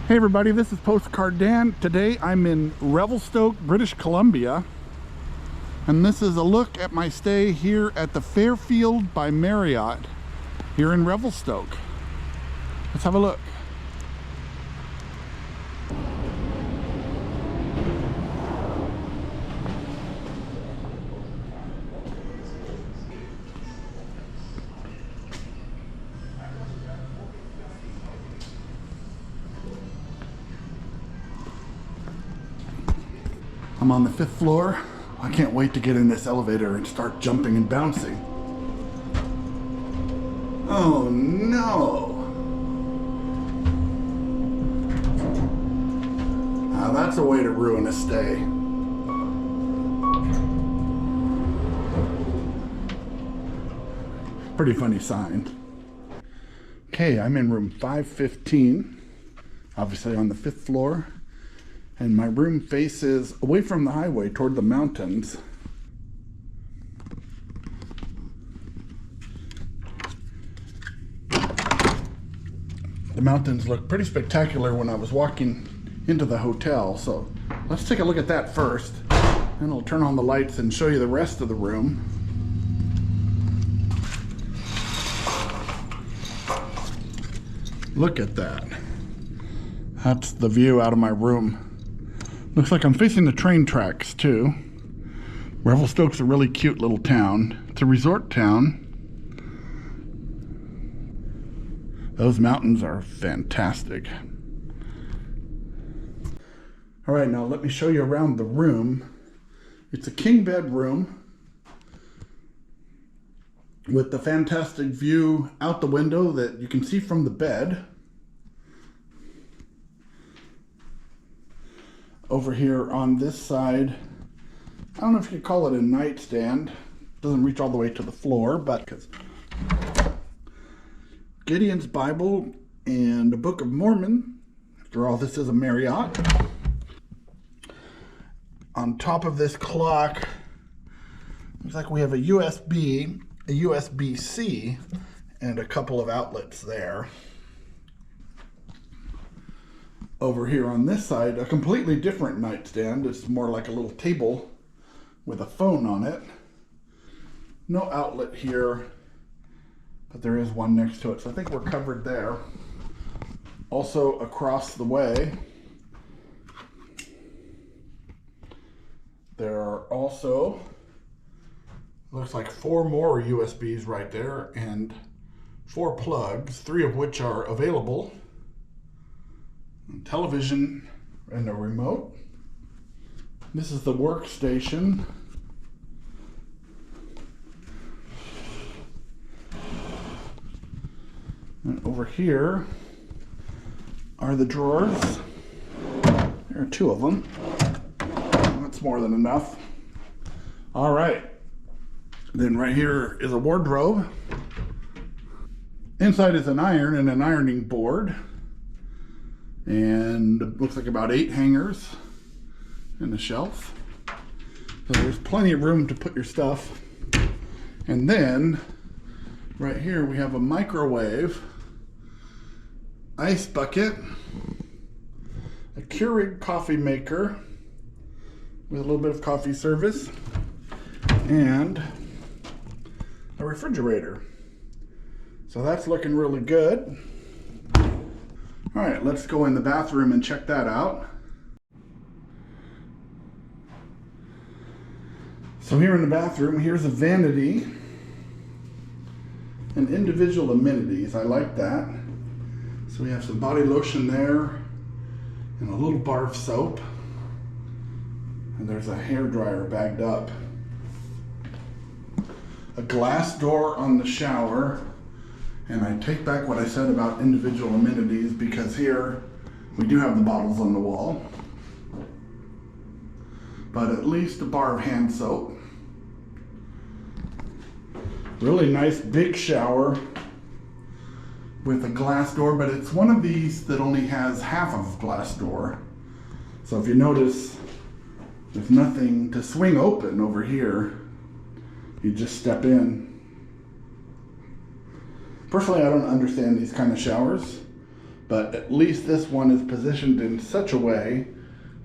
Hey everybody, this is Postcard Dan. Today I'm in Revelstoke, British Columbia, and this is a look at my stay here at the Fairfield by Marriott here in Revelstoke. Let's have a look. I'm on the 5th floor. I can't wait to get in this elevator and start jumping and bouncing. Oh no! Now that's a way to ruin a stay. Pretty funny sign. Okay, I'm in room 515, obviously on the 5th floor. And my room faces away from the highway toward the mountains. The mountains look pretty spectacular when I was walking into the hotel, so let's take a look at that first. Then I'll turn on the lights and show you the rest of the room. Look at that. That's the view out of my room. Looks like I'm facing the train tracks too. Revelstoke's a really cute little town. It's a resort town. Those mountains are fantastic. All right, now let me show you around the room. It's a king bed room with the fantastic view out the window that you can see from the bed. Over here on this side, I don't know if you could call it a nightstand. Doesn't reach all the way to the floor, but Gideon's Bible and the Book of Mormon. After all, this is a Marriott. On top of this clock, looks like we have a USB, a USB-C, and a couple of outlets there. Over here on this side, a completely different nightstand. It's more like a little table with a phone on it. No outlet here, but there is one next to it, so I think we're covered there. Also across the way, there are also, looks like 4 more USBs right there and 4 plugs, 3 of which are available. Television and a remote. This is the workstation. And over here are the drawers. There are 2 of them. That's more than enough. All right. Then right here is a wardrobe. Inside is an iron and an ironing board. And it looks like about 8 hangers and a shelf. So there's plenty of room to put your stuff. And then right here we have a microwave, ice bucket, a Keurig coffee maker with a little bit of coffee service, and a refrigerator. So that's looking really good. All right, let's go in the bathroom and check that out. So here in the bathroom, here's a vanity and individual amenities. I like that. So we have some body lotion there and a little bar of soap. And there's a hairdryer bagged up. A glass door on the shower. And I take back what I said about individual amenities, because here we do have the bottles on the wall. But at least a bar of hand soap. Really nice big shower with a glass door, but it's one of these that only has half of a glass door. So if you notice, there's nothing to swing open over here. You just step in. Personally, I don't understand these kind of showers, but at least this one is positioned in such a way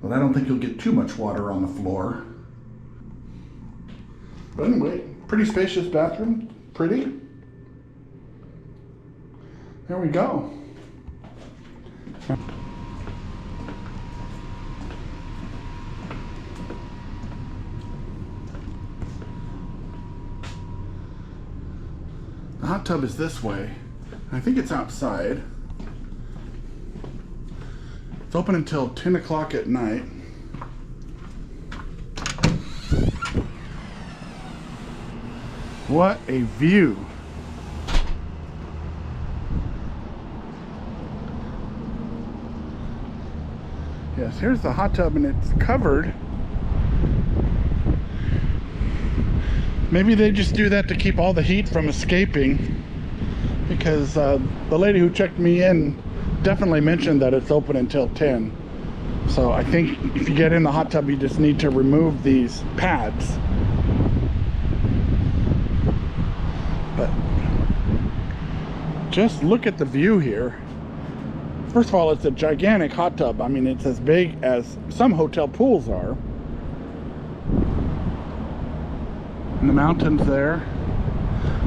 that I don't think you'll get too much water on the floor. But anyway, pretty spacious bathroom, pretty. There we go. The hot tub is this way. I think it's outside. It's open until 10 o'clock at night. What a view. Yes, here's the hot tub and it's covered. Maybe they just do that to keep all the heat from escaping, because the lady who checked me in definitely mentioned that it's open until 10. So I think if you get in the hot tub, you just need to remove these pads. But just look at the view here. First of all, it's a gigantic hot tub. I mean, it's as big as some hotel pools are. And the mountains there.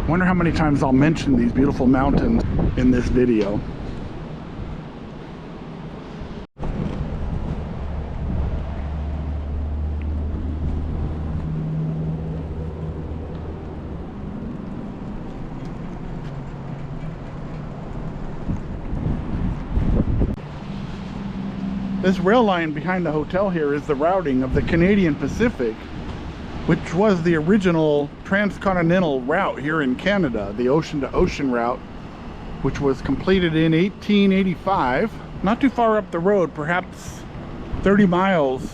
Wonder how many times I'll mention these beautiful mountains in this video. This rail line behind the hotel here is the routing of the Canadian Pacific, which was the original transcontinental route here in Canada, the ocean-to-ocean route, which was completed in 1885, not too far up the road, perhaps 30 miles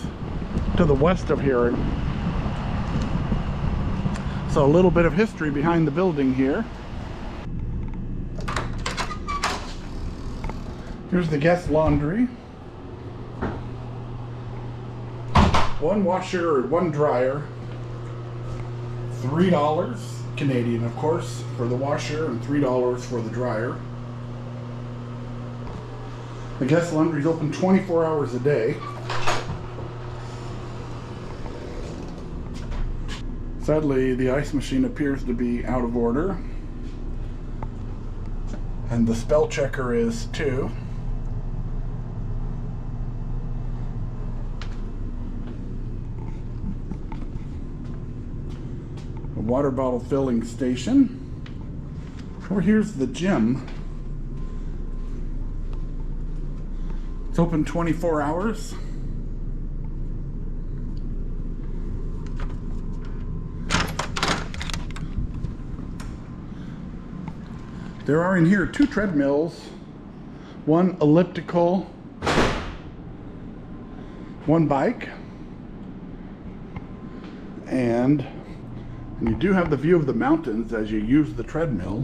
to the west of here. So a little bit of history behind the building here. Here's the guest laundry. One washer or one dryer. $3 Canadian, of course, for the washer, and $3 for the dryer. The guest laundry is open 24 hours a day. Sadly, the ice machine appears to be out of order, and the spell checker is too. Water bottle filling station. Over here's the gym. It's open 24 hours. There are in here 2 treadmills, 1 elliptical, 1 bike, and you do have the view of the mountains as you use the treadmill.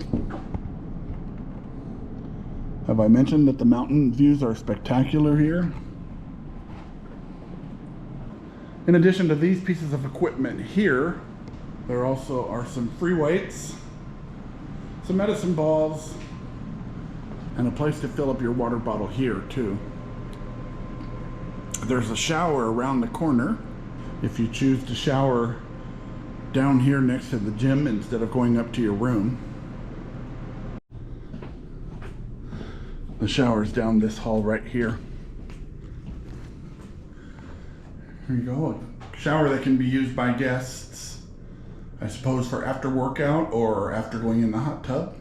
Have I mentioned that the mountain views are spectacular here? In addition to these pieces of equipment here, there also are some free weights, some medicine balls, and a place to fill up your water bottle here too. There's a shower around the corner if you choose to shower down here next to the gym instead of going up to your room. The shower's down this hall right here. Here you go, a shower that can be used by guests, I suppose, for after workout or after going in the hot tub.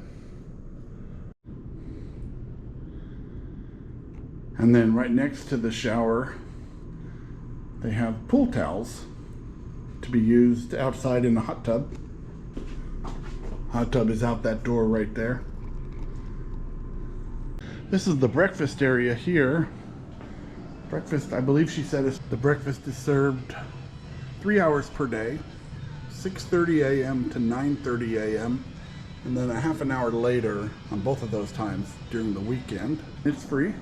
And then right next to the shower, they have pool towels to be used outside in the hot tub. Hot tub is out that door right there. This is the breakfast area here. Breakfast, I believe she said, the breakfast is served 3 hours per day, 6:30 a.m. to 9:30 a.m. and then a half an hour later on both of those times during the weekend. It's free.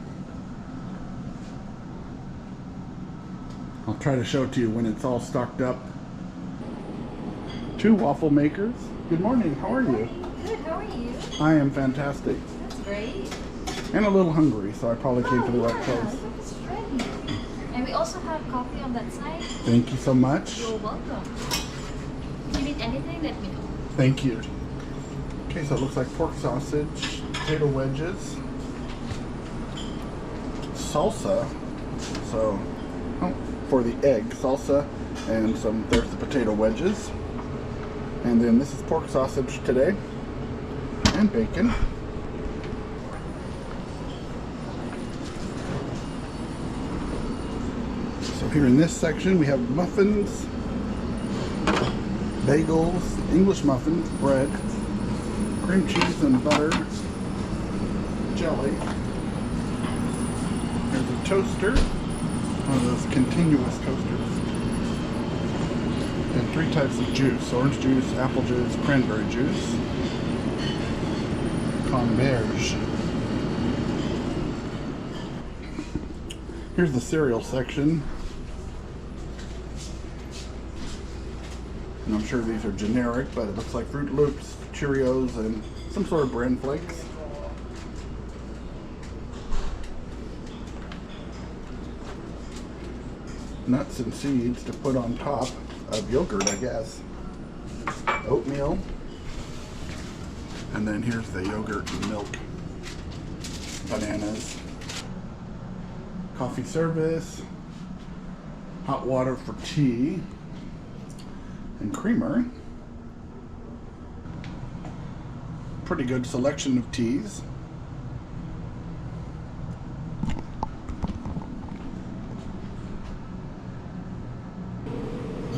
I'll try to show it to you when it's all stocked up. 2 waffle makers. Good morning, how are you? Good, how are you? I am fantastic. That's great. And a little hungry, so I probably came to the right place. It's ready. And we also have coffee on that side. Thank you so much. You're welcome. If you need anything, let me know. Thank you. Okay, so it looks like pork sausage, potato wedges, salsa. So, for the egg, salsa, and there's the potato wedges. And then this is pork sausage today, and bacon. So here in this section we have muffins, bagels, English muffins, bread, cream cheese and butter, jelly. There's a toaster, one of those continuous toasters. And 3 types of juice: orange juice, apple juice, cranberry juice, Converge. Here's the cereal section. And I'm sure these are generic, but it looks like Fruit Loops, Cheerios, and some sort of bran flakes. Nuts and seeds to put on top of yogurt, I guess. Oatmeal. And then here's the yogurt and milk. Bananas. Coffee service. Hot water for tea. And creamer. Pretty good selection of teas.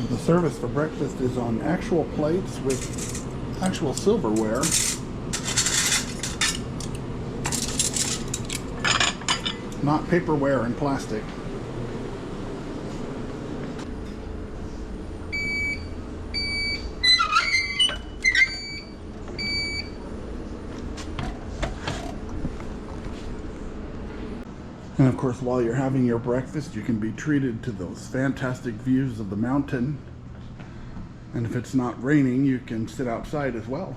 The service for breakfast is on actual plates with actual silverware. Not paperware and plastic. And of course, while you're having your breakfast, you can be treated to those fantastic views of the mountain. And if it's not raining, you can sit outside as well.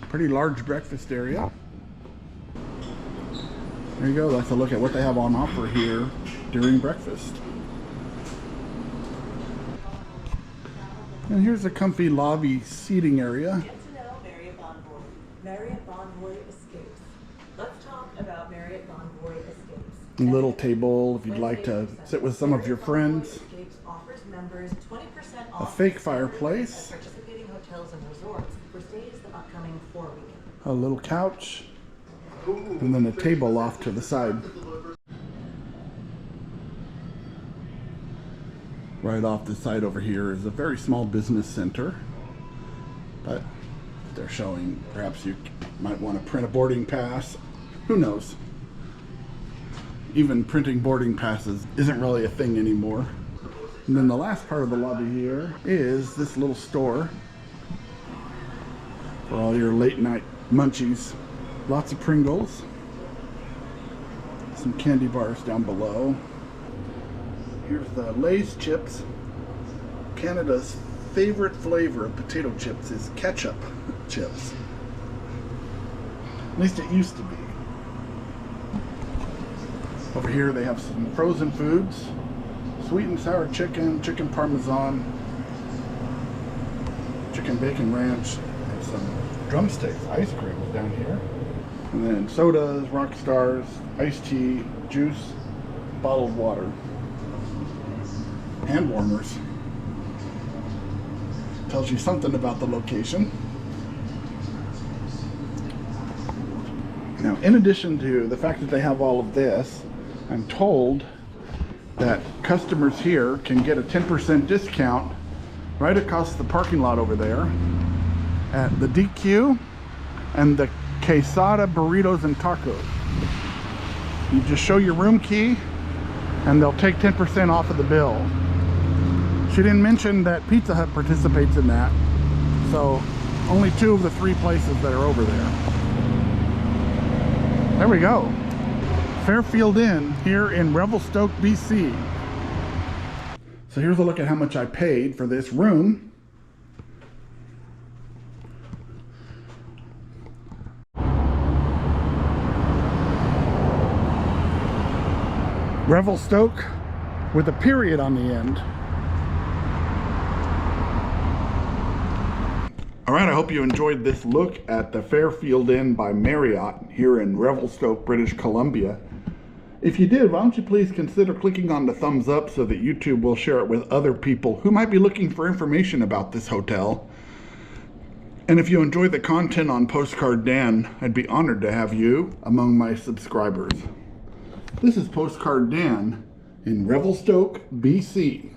Pretty large breakfast area. There you go. That's a look at what they have on offer here during breakfast. And here's a comfy lobby seating area. Get to know Marriott Bonvoy. Marriott Bonvoy Escapes. Let's talk about Marriott Bonvoy Escapes. A little table if you'd like to sit with some of your friends. Escapes offers members 20% A off fake fireplace. at participating hotels and resorts for stays the upcoming 4 weekend. A little couch. And then a table off to the side. Right off the side over here is a very small business center. But they're showing perhaps you might want to print a boarding pass. Who knows? Even printing boarding passes isn't really a thing anymore. And then the last part of the lobby here is this little store for all your late night munchies. Lots of Pringles. Some candy bars down below. Here's the Lay's chips. Canada's favorite flavor of potato chips is ketchup chips. At least it used to be. Over here they have some frozen foods. Sweet and sour chicken, chicken parmesan, chicken bacon ranch, and some drumsticks. Ice cream is down here. And then sodas, rock stars, iced tea, juice, bottled water. Hand warmers. Tells you something about the location. Now, in addition to the fact that they have all of this, I'm told that customers here can get a 10% discount right across the parking lot over there at the DQ and the Quesada Burritos and Tacos. You just show your room key and they'll take 10% off of the bill. She didn't mention that Pizza Hut participates in that, so only 2 of the 3 places that are over there. There we go. Fairfield Inn here in Revelstoke, BC. So here's a look at how much I paid for this room. Revelstoke with a period on the end. All right, I hope you enjoyed this look at the Fairfield Inn by Marriott here in Revelstoke, British Columbia. If you did, why don't you please consider clicking on the thumbs up so that YouTube will share it with other people who might be looking for information about this hotel. And if you enjoy the content on Postcard Dan, I'd be honored to have you among my subscribers. This is Postcard Dan in Revelstoke, BC.